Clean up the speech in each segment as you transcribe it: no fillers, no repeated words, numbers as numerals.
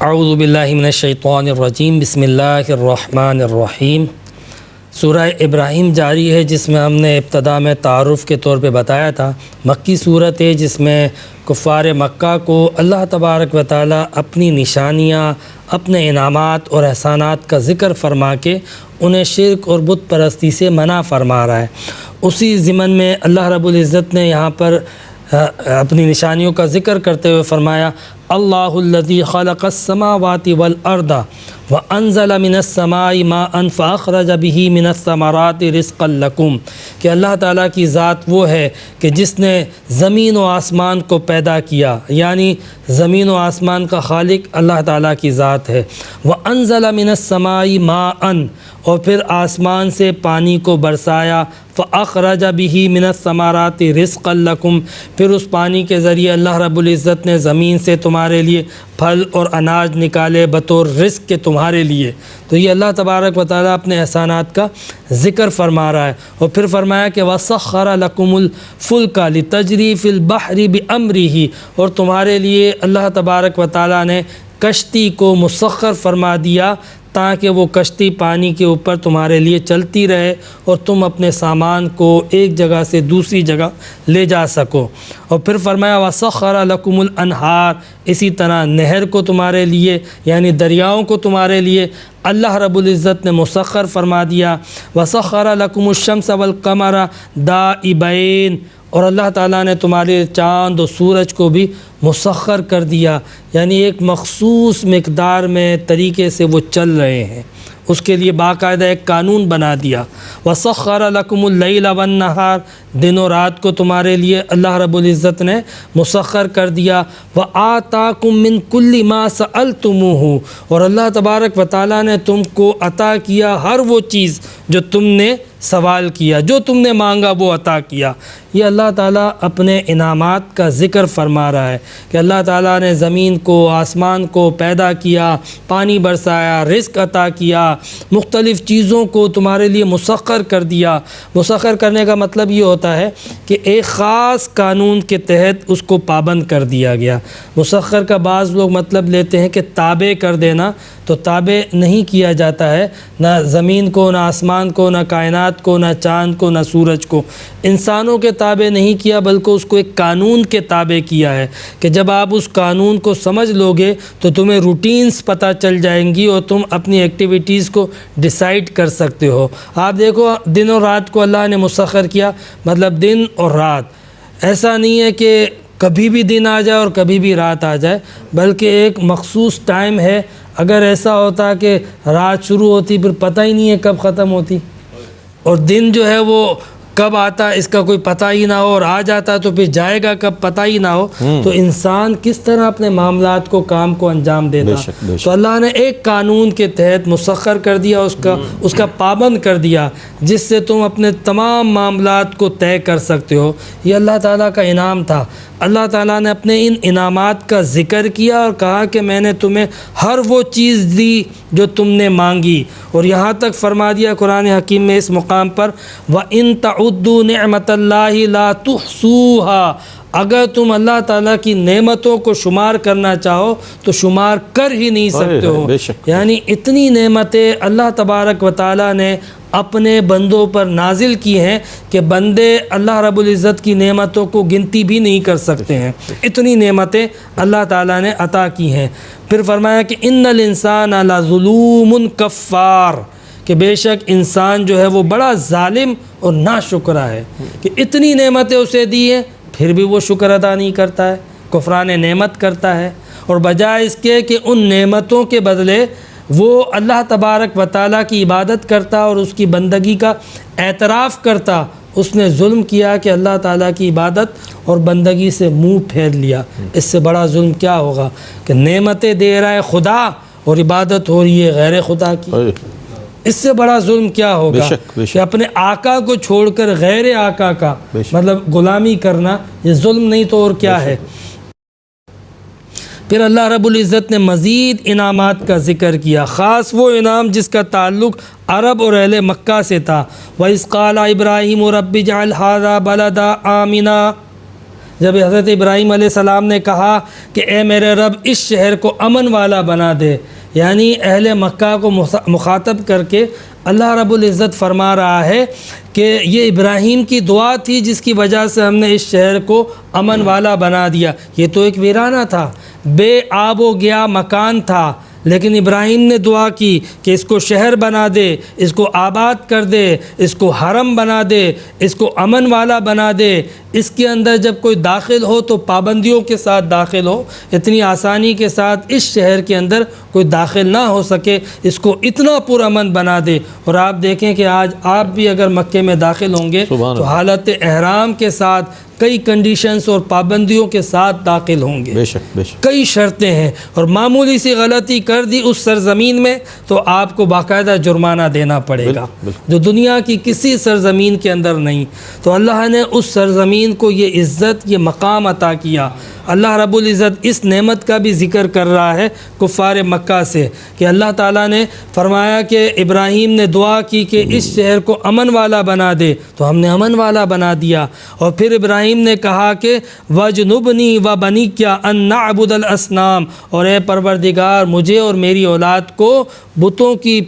اعوذ باللہ من الشیطان الرجیم بسم اللہ الرحمن الرحیم۔ سورہ ابراہیم جاری ہے، جس میں ہم نے ابتدا میں تعارف کے طور پہ بتایا تھا۔ مکی صورت ہے جس میں کفار مکہ کو اللہ تبارک و تعالی اپنی نشانیاں، اپنے انعامات اور احسانات کا ذکر فرما کے انہیں شرک اور بت پرستی سے منع فرما رہا ہے۔ اسی ضمن میں اللہ رب العزت نے یہاں پر اپنی نشانیوں کا ذکر کرتے ہوئے فرمایا اللہ الذی خلق السماوات والارض وانزل من السماء ماء فاخرج به من الثمرات رزقا لکم، کہ اللہ تعالیٰ کی ذات وہ ہے کہ جس نے زمین و آسمان کو پیدا کیا، یعنی زمین و آسمان کا خالق اللہ تعالیٰ کی ذات ہے۔ وانزل من السماء ماء، اور پھر آسمان سے پانی کو برسایا، فاخرج به من الثمرات رزقا لکم، پھر اس پانی کے ذریعے اللہ رب العزت نے زمین سے تمہارے لیے پھل اور اناج نکالے بطور رزق کے تمہارے لیے۔ تو یہ اللہ تبارک و تعالیٰ اپنے احسانات کا ذکر فرما رہا ہے، اور پھر فرمایا کہ وَسَخَّرَ لَكُمُ الْفُلْكَ لِتَجْرِي فِي الْبَحْرِ بِأَمْرِهِ، اور تمہارے لیے اللہ تبارک و تعالیٰ نے کشتی کو مسخر فرما دیا تاکہ وہ کشتی پانی کے اوپر تمہارے لیے چلتی رہے اور تم اپنے سامان کو ایک جگہ سے دوسری جگہ لے جا سکو۔ اور پھر فرمایا وَسَخَّرَ لَكُمُ الْأَنْهَارَ، اسی طرح نہر کو تمہارے لیے یعنی دریاؤں کو تمہارے لیے اللہ رب العزت نے مسخر فرما دیا۔ وَسَخَّرَ لَكُمُ الشَّمْسَ وَالْقَمَرَ دَائِبَيْنِ، اور اللہ تعالیٰ نے تمہارے چاند و سورج کو بھی مسخر کر دیا، یعنی ایک مخصوص مقدار میں طریقے سے وہ چل رہے ہیں، اس کے لیے باقاعدہ ایک قانون بنا دیا۔ وَسَخَّرَ لَكُمُ اللَّيْلَ وَالنَّهَارَ، دن و رات کو تمہارے لیے اللہ رب العزت نے مسخر کر دیا۔ وَآتَاكُم مِّن كُلِّ مَا سَأَلْتُمُوهُ، اور اللہ تبارک و تعالیٰ نے تم کو عطا کیا ہر وہ چیز جو تم نے سوال کیا، جو تم نے مانگا وہ عطا کیا۔ یہ اللہ تعالیٰ اپنے انعامات کا ذکر فرما رہا ہے کہ اللہ تعالیٰ نے زمین کو، آسمان کو پیدا کیا، پانی برسایا، رزق عطا کیا، مختلف چیزوں کو تمہارے لیے مسخر کر دیا۔ مسخر کرنے کا مطلب یہ ہوتا ہے کہ ایک خاص قانون کے تحت اس کو پابند کر دیا گیا۔ مسخر کا بعض لوگ مطلب لیتے ہیں کہ تابع کر دینا، تو تابع نہیں کیا جاتا ہے، نہ زمین کو، نہ آسمان کو، نہ کائنات کو، نہ چاند کو، نہ سورج کو۔ انسانوں کے تابع نہیں کیا بلکہ اس کو ایک قانون کے تابع کیا ہے کہ جب آپ اس قانون کو سمجھ لو گے تو تمہیں روٹینز پتہ چل جائیں گی اور تم اپنی ایکٹیویٹیز کو ڈیسائیڈ کر سکتے ہو۔ آپ دیکھو دن اور رات کو اللہ نے مسخر کیا، مطلب دن اور رات، ایسا نہیں ہے کہ کبھی بھی دن آ جائے اور کبھی بھی رات آ جائے، بلکہ ایک مخصوص ٹائم ہے۔ اگر ایسا ہوتا کہ رات شروع ہوتی پھر پتہ ہی نہیں ہے کب ختم ہوتی، اور دن جو ہے وہ کب آتا اس کا کوئی پتہ ہی نہ ہو، اور آ جاتا تو پھر جائے گا کب پتہ ہی نہ ہو، تو انسان کس طرح اپنے معاملات کو، کام کو انجام دیتا؟ تو اللہ نے ایک قانون کے تحت مسخر کر دیا، اس کا پابند کر دیا، جس سے تم اپنے تمام معاملات کو طے کر سکتے ہو۔ یہ اللہ تعالیٰ کا انعام تھا۔ اللہ تعالیٰ نے اپنے ان انعامات کا ذکر کیا اور کہا کہ میں نے تمہیں ہر وہ چیز دی جو تم نے مانگی، اور یہاں تک فرما دیا قرآن حکیم میں اس مقام پر وَإِن تَعُدُّوا نِعْمَةَ اللَّهِ لَا تُحْصُوهَا، اگر تم اللہ تعالیٰ کی نعمتوں کو شمار کرنا چاہو تو شمار کر ہی نہیں سکتے ہو۔ یعنی اتنی نعمتیں اللہ تبارک و تعالیٰ نے اپنے بندوں پر نازل کی ہیں کہ بندے اللہ رب العزت کی نعمتوں کو گنتی بھی نہیں کر سکتے ہیں، اتنی نعمتیں اللہ تعالیٰ نے عطا کی ہیں۔ پھر فرمایا کہ ان الانسان لظلوم کفار، کہ بے شک انسان جو ہے وہ بڑا ظالم اور ناشکرا ہے، کہ اتنی نعمتیں اسے دی ہیں پھر بھی وہ شکر ادا نہیں کرتا ہے، کفران نعمت کرتا ہے، اور بجائے اس کے کہ ان نعمتوں کے بدلے وہ اللہ تبارک و تعالیٰ کی عبادت کرتا اور اس کی بندگی کا اعتراف کرتا، اس نے ظلم کیا کہ اللہ تعالیٰ کی عبادت اور بندگی سے منہ پھیر لیا۔ اس سے بڑا ظلم کیا ہوگا کہ نعمتیں دے رہا ہے خدا اور عبادت ہو رہی ہے غیر خدا کی؟ اس سے بڑا ظلم کیا ہوگا کہ اپنے آقا کو چھوڑ کر غیر آقا کا مطلب غلامی کرنا، یہ ظلم نہیں تو اور کیا ہے؟ پھر اللہ رب العزت نے مزید انعامات کا ذکر کیا، خاص وہ انعام جس کا تعلق عرب اور اہل مکہ سے تھا۔ وَإِذْ قَالَ إِبْرَاهِيمُ رَبِّ اجْعَلْ هَٰذَا بَلَدًا آمِنًا، جب حضرت ابراہیم علیہ السلام نے کہا کہ اے میرے رب اس شہر کو امن والا بنا دے، یعنی اہل مکہ کو مخاطب کر کے اللہ رب العزت فرما رہا ہے کہ یہ ابراہیم کی دعا تھی جس کی وجہ سے ہم نے اس شہر کو امن والا بنا دیا۔ یہ تو ایک ویرانہ تھا، بے آب و گیا مکان تھا، لیکن ابراہیم نے دعا کی کہ اس کو شہر بنا دے، اس کو آباد کر دے، اس کو حرم بنا دے، اس کو امن والا بنا دے، اس کے اندر جب کوئی داخل ہو تو پابندیوں کے ساتھ داخل ہو، اتنی آسانی کے ساتھ اس شہر کے اندر کوئی داخل نہ ہو سکے، اس کو اتنا پرامن بنا دے۔ اور آپ دیکھیں کہ آج آپ بھی اگر مکے میں داخل ہوں گے تو حالت احرام کے ساتھ کئی کنڈیشنز اور پابندیوں کے ساتھ داخل ہوں گے، بے شک بے شک، کئی شرطیں ہیں، اور معمولی سی غلطی کر دی اس سرزمین میں تو آپ کو باقاعدہ جرمانہ دینا پڑے گا، جو دنیا کی کسی سرزمین کے اندر نہیں۔ تو اللہ نے اس سرزمین کو یہ عزت، یہ مقام عطا کیا۔ اللہ رب العزت اس نعمت کا بھی ذکر کر رہا ہے کفار مکہ سے کہ اللہ تعالیٰ نے فرمایا کہ ابراہیم نے دعا کی کہ اس شہر کو امن والا بنا دے، تو ہم نے امن والا بنا دیا۔ اور پھر ابراہیم نے کہا کہ وَجْنُبْنِي وَبَنِيَّ أَن نَعْبُدَ الْأَصْنَامَ، اور اے پروردگار مجھے اور میری اولاد کو بتوں کی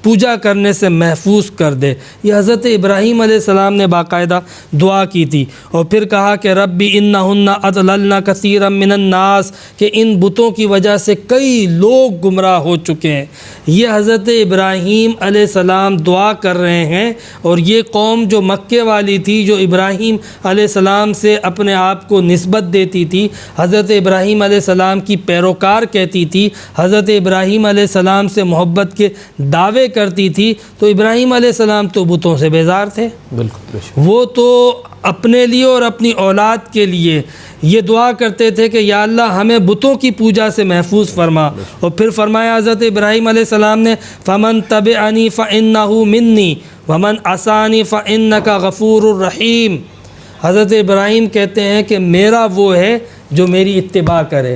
پوجا کرنے سے محفوظ کر دے۔ یہ حضرت ابراہیم علیہ السلام نے باقاعدہ دعا کی تھی۔ اور پھر کہا کہ ربی انہن اضللن کثیرا من الناس، کہ ان بتوں کی وجہ سے کئی لوگ گمراہ ہو چکے ہیں۔ یہ حضرت ابراہیم علیہ السلام دعا کر رہے ہیں، اور یہ قوم جو مکے والی تھی، جو ابراہیم علیہ السلام سے اپنے آپ کو نسبت دیتی تھی، حضرت ابراہیم علیہ السلام کی پیروکار کہتی تھی، حضرت ابراہیم علیہ السلام سے محبت کے دعوے کرتی تھی، تو ابراہیم علیہ السلام تو بتوں سے بیزار تھے۔ بالکل، وہ تو اپنے لیے اور اپنی اولاد کے لیے یہ دعا کرتے تھے کہ یا اللہ ہمیں بتوں کی پوجا سے محفوظ فرما۔ اور پھر فرمایا حضرت ابراہیم علیہ السلام نے فَمَن تَبِعَنِي فَإِنَّهُ مِنِّي وَمَن عَصَانِي فَإِنَّكَ غَفُورٌ رَحِيمٌ۔ حضرت ابراہیم کہتے ہیں کہ میرا وہ ہے جو میری اتباع کرے،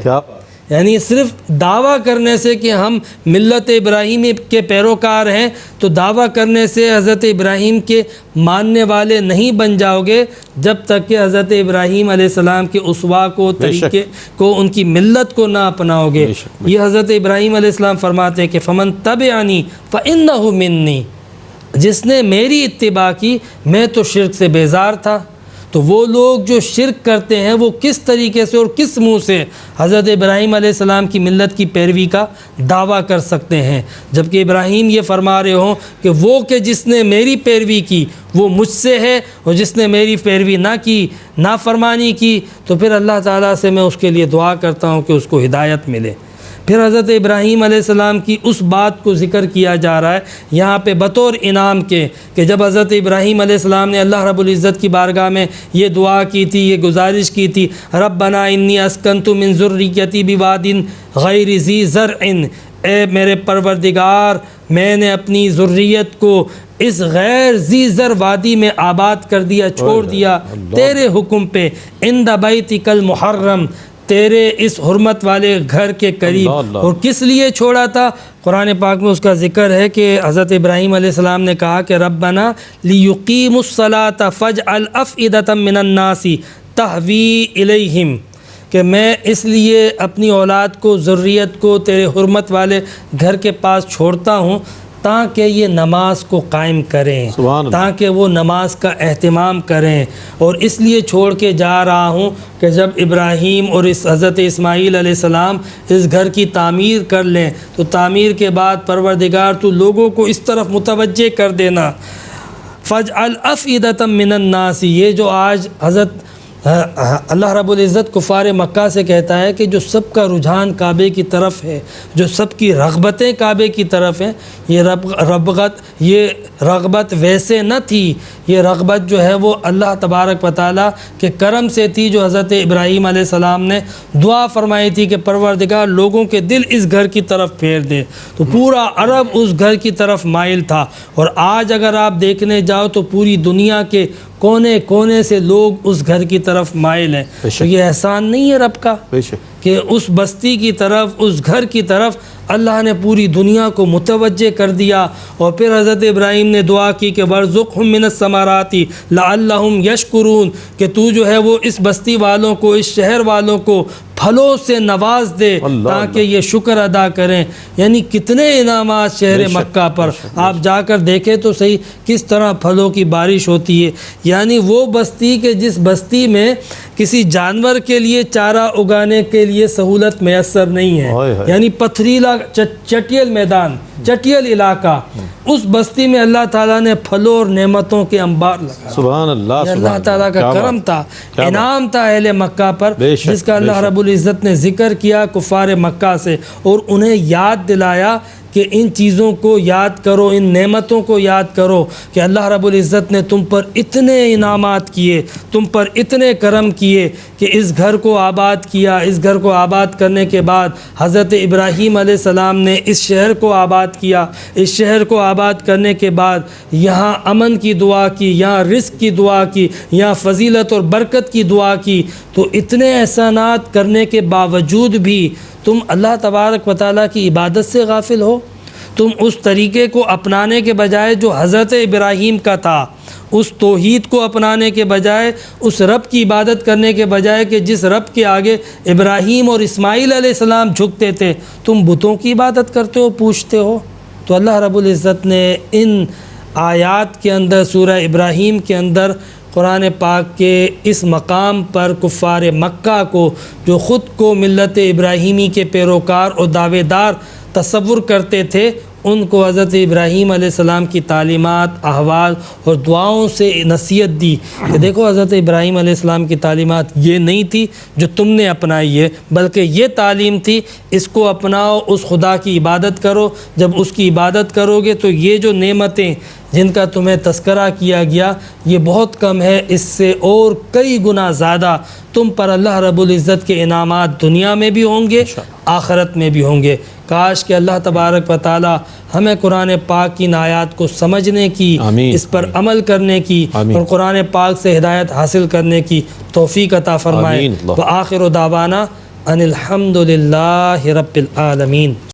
یعنی صرف دعویٰ کرنے سے کہ ہم ملت ابراہیم کے پیروکار ہیں، تو دعویٰ کرنے سے حضرت ابراہیم کے ماننے والے نہیں بن جاؤ گے جب تک کہ حضرت ابراہیم علیہ السلام کے اسوا کو، طریقے کو، ان کی ملت کو نہ اپناؤ گے۔ یہ حضرت ابراہیم علیہ السلام فرماتے ہیں کہ فمن تبعنی فإنہ منی، جس نے میری اتباع کی، میں تو شرک سے بیزار تھا۔ تو وہ لوگ جو شرک کرتے ہیں وہ کس طریقے سے اور کس منہ سے حضرت ابراہیم علیہ السلام کی ملت کی پیروی کا دعویٰ کر سکتے ہیں، جبکہ ابراہیم یہ فرما رہے ہوں کہ وہ کہ جس نے میری پیروی کی وہ مجھ سے ہے، اور جس نے میری پیروی نہ کی، نافرمانی کی، تو پھر اللہ تعالیٰ سے میں اس کے لیے دعا کرتا ہوں کہ اس کو ہدایت ملے۔ پھر حضرت ابراہیم علیہ السلام کی اس بات کو ذکر کیا جا رہا ہے یہاں پہ بطور انعام کے، کہ جب حضرت ابراہیم علیہ السلام نے اللہ رب العزت کی بارگاہ میں یہ دعا کی تھی، یہ گزارش کی تھی، ربنا انی اسکنت من ذریتی بواد غیر ذی زرع، اے میرے پروردگار میں نے اپنی ذریت کو اس غیر ذی زر وادی میں آباد کر دیا، چھوڑ دیا تیرے حکم پہ، عند بیتک المحرم، تیرے اس حرمت والے گھر کے قریب۔ اور کس لیے چھوڑا تھا؟ قرآن پاک میں اس کا ذکر ہے کہ حضرت ابراہیم علیہ السلام نے کہا کہ ربنا لیقیموا الصلاۃ فاجعل افئدۃ من الناس تہوی الیہم، کہ میں اس لیے اپنی اولاد کو، ذریت کو تیرے حرمت والے گھر کے پاس چھوڑتا ہوں تاکہ یہ نماز کو قائم کریں، تاکہ وہ نماز کا اہتمام کریں۔ اور اس لیے چھوڑ کے جا رہا ہوں کہ جب ابراہیم اور اس حضرت اسماعیل علیہ السلام اس گھر کی تعمیر کر لیں تو تعمیر کے بعد پروردگار تو لوگوں کو اس طرف متوجہ کر دینا۔ فَاجْعَلْ أَفْئِدَةً مِّنَ النَّاسِ، یہ جو آج حضرت اللہ رب العزت کفار مکہ سے کہتا ہے کہ جو سب کا رجحان کعبے کی طرف ہے، جو سب کی رغبتیں کعبے کی طرف ہیں، یہ رغبت ویسے نہ تھی، یہ رغبت جو ہے وہ اللہ تبارک و تعالیٰ کے کرم سے تھی، جو حضرت ابراہیم علیہ السلام نے دعا فرمائی تھی کہ پروردگار لوگوں کے دل اس گھر کی طرف پھیر دے، تو پورا عرب اس گھر کی طرف مائل تھا۔ اور آج اگر آپ دیکھنے جاؤ تو پوری دنیا کے کونے کونے سے لوگ اس گھر کی طرف مائل ہیں۔ تو یہ احسان نہیں ہے رب کا کہ اس بستی کی طرف، اس گھر کی طرف اللہ نے پوری دنیا کو متوجہ کر دیا، اور پھر حضرت ابراہیم نے دعا کی کہ وَارْزُقْهُم مِّنَ الثَّمَرَاتِ لَعَلَّهُمْ يَشْكُرُونَ، کہ تو جو ہے وہ اس بستی والوں کو، اس شہر والوں کو پھلوں سے نواز دے تاکہ یہ شکر ادا کریں۔ یعنی کتنے انعامات شہر مکہ پر، آپ جا کر دیکھیں تو صحیح کس طرح پھلوں کی بارش ہوتی ہے۔ یعنی وہ بستی کہ جس بستی میں کسی جانور کے لیے چارہ اگانے کے لیے سہولت میسر نہیں ہے، یعنی پتھریلا چٹیل میدان، چٹیل علاقہ، اس بستی میں اللہ تعالیٰ نے پھلوں اور نعمتوں کے انبار لگا۔ سبحان اللہ، یہ اللہ تعالیٰ کا کرم تھا، انعام تھا اہل مکہ پر، جس کا اللہ رب العزت نے ذکر کیا کفار مکہ سے، اور انہیں یاد دلایا کہ ان چیزوں کو یاد کرو، ان نعمتوں کو یاد کرو کہ اللہ رب العزت نے تم پر اتنے انعامات کیے، تم پر اتنے کرم کیے کہ اس گھر کو آباد کیا۔ اس گھر کو آباد کرنے کے بعد حضرت ابراہیم علیہ السلام نے اس شہر کو آباد کیا۔ اس شہر کو آباد کرنے کے بعد یہاں امن کی دعا کی، یہاں رزق کی دعا کی، یہاں فضیلت اور برکت کی دعا کی۔ تو اتنے احسانات کرنے کے باوجود بھی تم اللہ تبارک و تعالیٰ کی عبادت سے غافل ہو۔ تم اس طریقے کو اپنانے کے بجائے جو حضرت ابراہیم کا تھا، اس توحید کو اپنانے کے بجائے، اس رب کی عبادت کرنے کے بجائے کہ جس رب کے آگے ابراہیم اور اسماعیل علیہ السلام جھکتے تھے، تم بتوں کی عبادت کرتے ہو، پوچھتے ہو۔ تو اللہ رب العزت نے ان آیات کے اندر، سورہ ابراہیم کے اندر، قرآن پاک کے اس مقام پر کفار مکہ کو، جو خود کو ملت ابراہیمی کے پیروکار اور دعوے دار تصور کرتے تھے، ان کو حضرت ابراہیم علیہ السلام کی تعلیمات، احوال اور دعاؤں سے نصیحت دی کہ دیکھو حضرت ابراہیم علیہ السلام کی تعلیمات یہ نہیں تھی جو تم نے اپنائی ہے، بلکہ یہ تعلیم تھی، اس کو اپناؤ، اس خدا کی عبادت کرو۔ جب اس کی عبادت کرو گے تو یہ جو نعمتیں جن کا تمہیں تذکرہ کیا گیا یہ بہت کم ہے، اس سے اور کئی گنا زیادہ تم پر اللہ رب العزت کے انعامات دنیا میں بھی ہوں گے، آخرت میں بھی ہوں گے۔ کاش کہ اللہ تبارک و تعالی ہمیں قرآن پاک کی آیات کو سمجھنے کی، اس پر عمل کرنے کی اور قرآن پاک سے ہدایت حاصل کرنے کی توفیق عطا فرمائے۔ وآخر دعوانا ان الحمد للہ رب العالمین۔